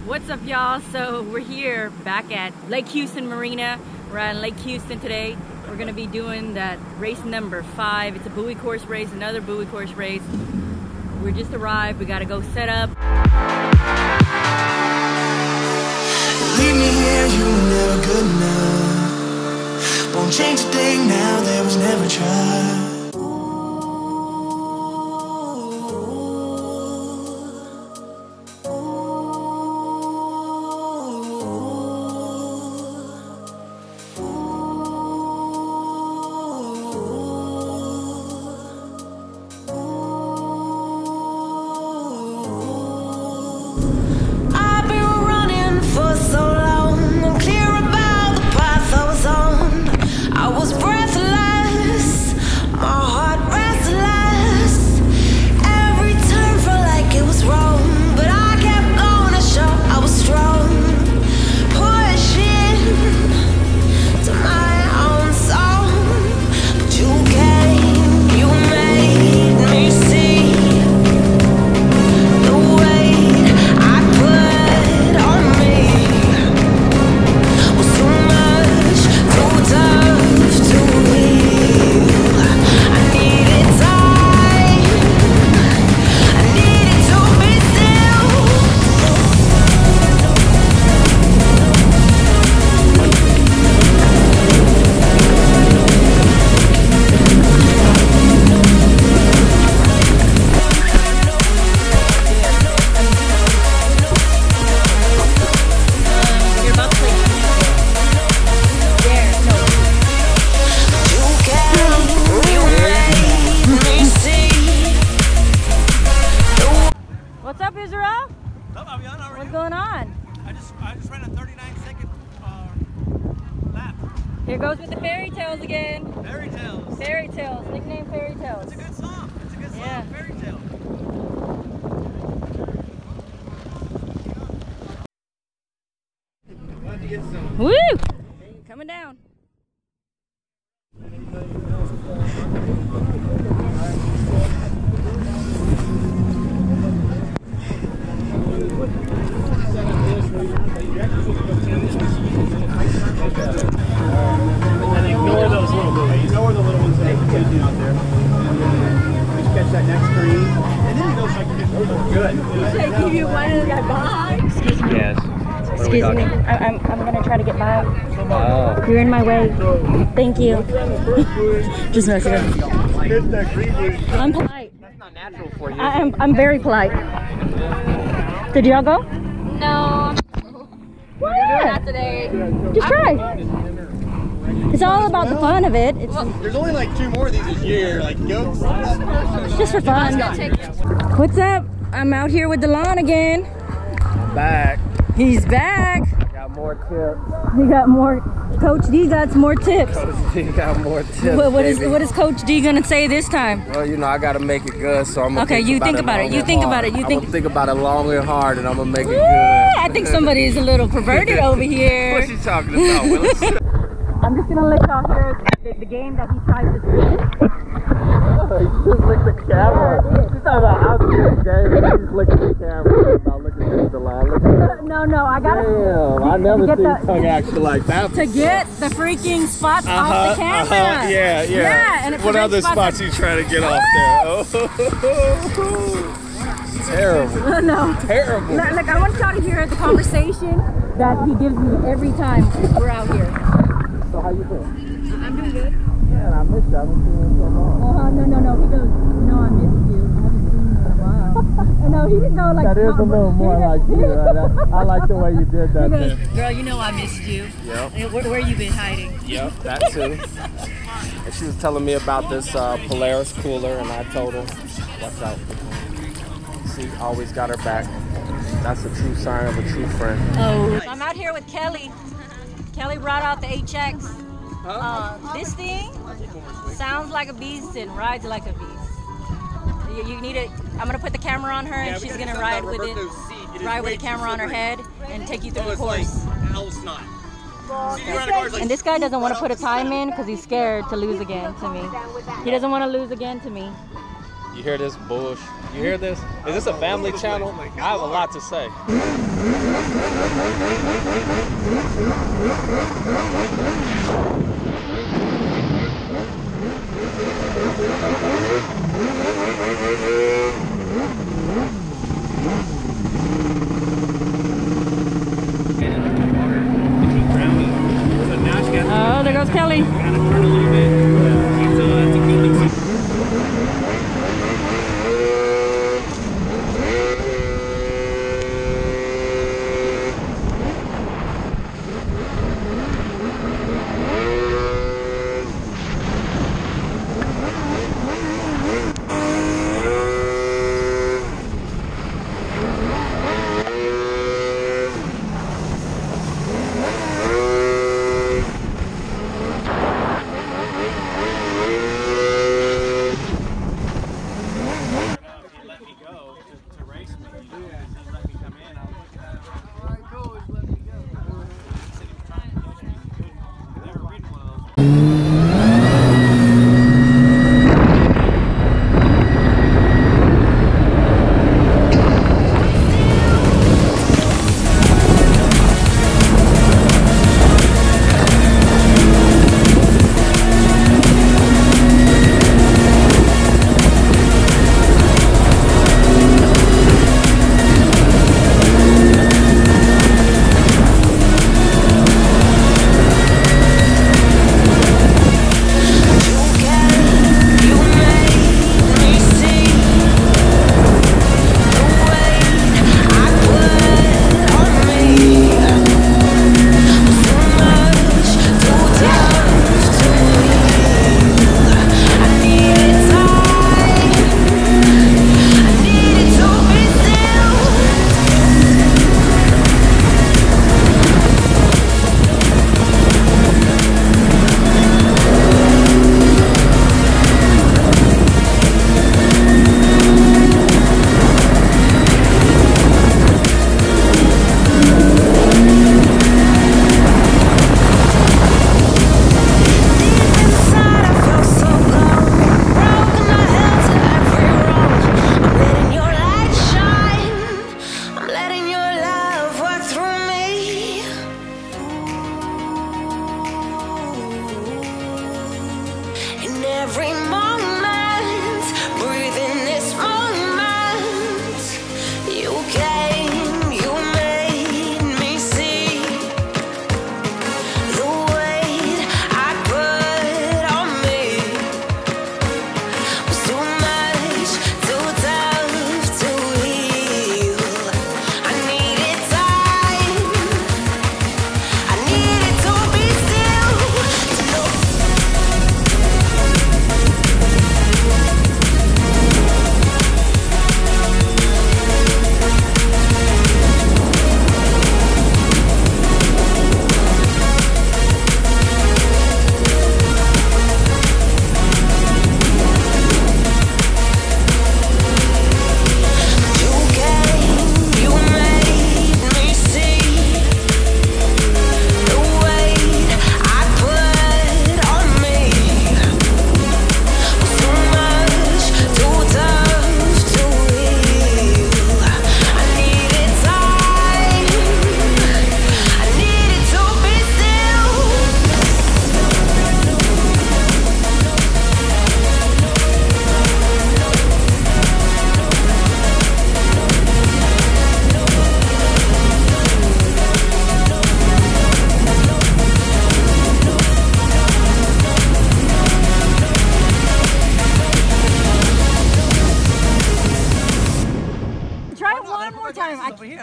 What's up, y'all? So we're here back at Lake Houston Marina. We're at Lake Houston today. We're gonna be doing that race number 5. It's a buoy course race, another buoy course race. We just arrived, we gotta go set up. Leave me here, you were never good enough. Won't change a thing now, there was never try. What's going on? I just ran a 39-second lap. Here goes with the fairy tales again. Fairy tales. Fairy tales. Nickname fairy tales. It's a good song. It's a good song. Yeah. Fairy tale. Woo! Coming down. Ignore those little buoys. Ignore the little ones that you can out there. And just catch that next green. And then it goes like good. Should I give you one of that behind? Excuse me. Yes. Excuse me. I'm gonna try to get by. Oh. You're in my way. Thank you. Just messing with you. I'm polite. That's not natural for you. I'm very polite. Did y'all go? No. What? Not today. Just try. It's all about the fun of it. It's There's only like 2 more of these a year. Like goats. just for fun. What's up? I'm out here with DeLon again. Back. He's back. Got more tips. We got more. Coach D got some more tips. Coach D got more tips. What is Coach D gonna say this time? Well, you know, I gotta make it good, so I'm gonna Okay, you think about it. You think about it. You I'm think. gonna think about it long and hard, and I'm gonna make it good. I think somebody's a little perverted over here. What's she talking about, Willis? I'm just gonna let y'all hear the game that he tried to spin. He just licked the camera. She's talking about how to the game. He's licking the camera. About looking at the line. No, I gotta. Damn, I never seen tongue action like that before. To get the freaking spots off the camera. Yeah. And it what other spots you trying to get off there? Oh. Terrible. No. Terrible. Look, I want y'all to hear the conversation that he gives me every time we're out here. So how you doing? I'm doing good. Yeah, I missed you. I haven't seen you in so long. No. He goes, no, I missed you. I haven't seen you in a while. No, he didn't go like That is a little more like you, right? I like the way you did that. He goes, girl, you know I missed you. Yep. Where you been hiding? Yep, that too. And she was telling me about this Polaris cooler, and I told her, watch out. She always got her back. That's a true sign of a true friend. Oh. I'm out here with Kelly. Kelly brought out the HX. This thing sounds like a beast and rides like a beast. You need it. I'm gonna put the camera on her, and she's gonna ride with it. Ride with the camera on her head and take you through the course. And this guy doesn't want to put a time in because he's scared to lose again to me. He doesn't want to lose again to me. You hear this bush? You hear this? Is this a family channel? I have a lot to say. Oh, there goes Kelly.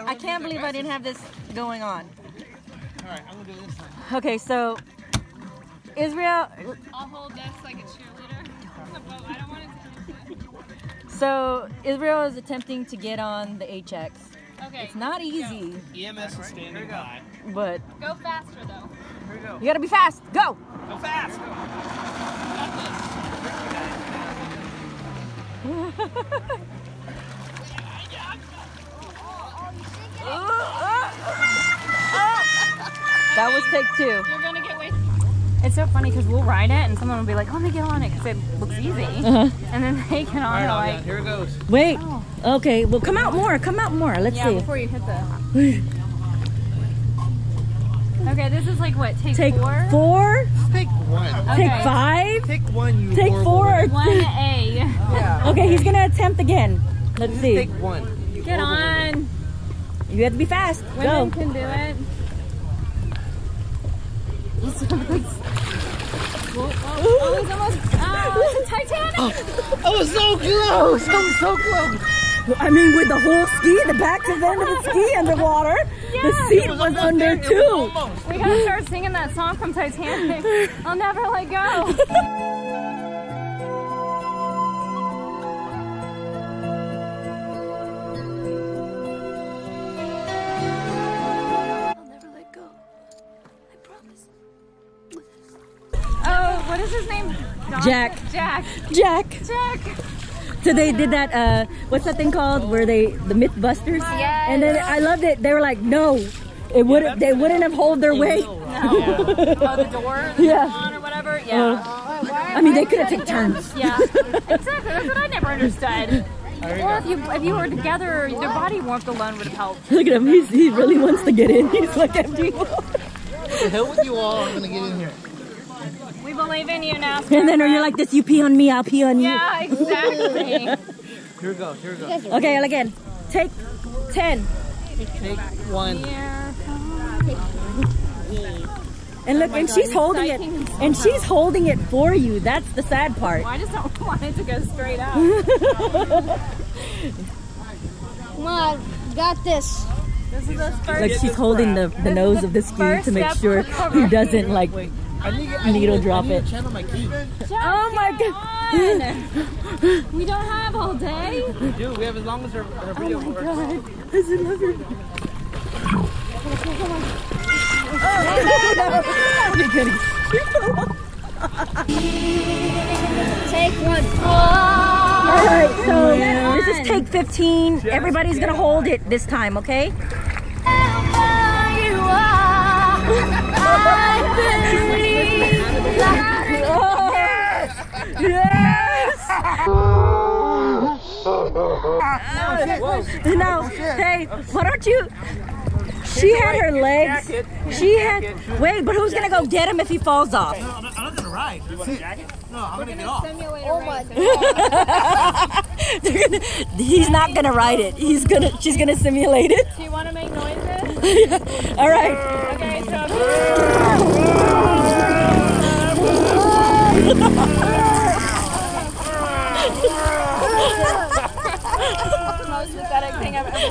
I can't believe I didn't have this going on. Alright, I'm gonna do this time. Okay, so Israel. I'll hold this like a cheerleader. I don't want to. So Israel is attempting to get on the HX. Okay. It's not easy. EMS is standing by. But go faster though. Here we go. You gotta be fast. Go. Go fast. That was take 2. You're gonna get wasted. It's so funny because we'll ride it and someone will be like, "Oh, let me get on it," because it looks easy. And then they get on it like, here it goes. Wait. Okay. Well, come out more. Come out more. Let's yeah, see. before you hit the. Okay, this is like what? Take 4? 4. Take one. Take Okay. 5. Take one, you Take 4. 1A. Yeah. Okay, he's gonna attempt again. Let's see. Take one. You Get on. You have to be fast. Women Go. can do it. Oh, he's almost. Oh, it's a Titanic. I was so close. I was so close. I mean, with the whole ski, the back to the end of the ski underwater, the seat was under too. We gotta start singing that song from Titanic. I'll never let go. Oh, what is his name? Jack. Jack. Jack. Jack. So they did that, what's that thing called? Where the Mythbusters? Yes. And then I loved it. They were like, no, they wouldn't have hold their weight. Oh, the door? The on or whatever? Yeah. I mean, they could have taken turns. Yeah. Exactly. That's what I never understood. Or if you were together, their body warmth alone would have helped. Look at him. He really wants to get in. He's like empty. The hell with you all. I'm gonna get in here. We believe in you now. And then you're like this, you pee on me, I'll pee on you. Yeah, exactly. Here we go. Here we go. Okay, again. Take 10. Take one. And look, and she's holding it. And she's holding it for you. That's the sad part. Well, I just don't want it to go straight up. Come on, got this. This is the first. Like she's holding the nose of the ski to make sure he doesn't like needle drop it. Channel my key. Oh my god. We don't have all day. Dude, we have as long as her video works. God. I love her. You're kidding. Take one. All right, so this is take 15. Everybody's gonna hold it this time, okay? Yes! Now, hey, why don't you? She had her legs. She had. Wait, but who's gonna go get him if he falls off? No, I'm not gonna ride. No, I'm gonna get off. Oh my god. He's not gonna ride it. She's gonna simulate it. Do you want to make noises? All right. Okay, so. Most pathetic thing I've ever seen.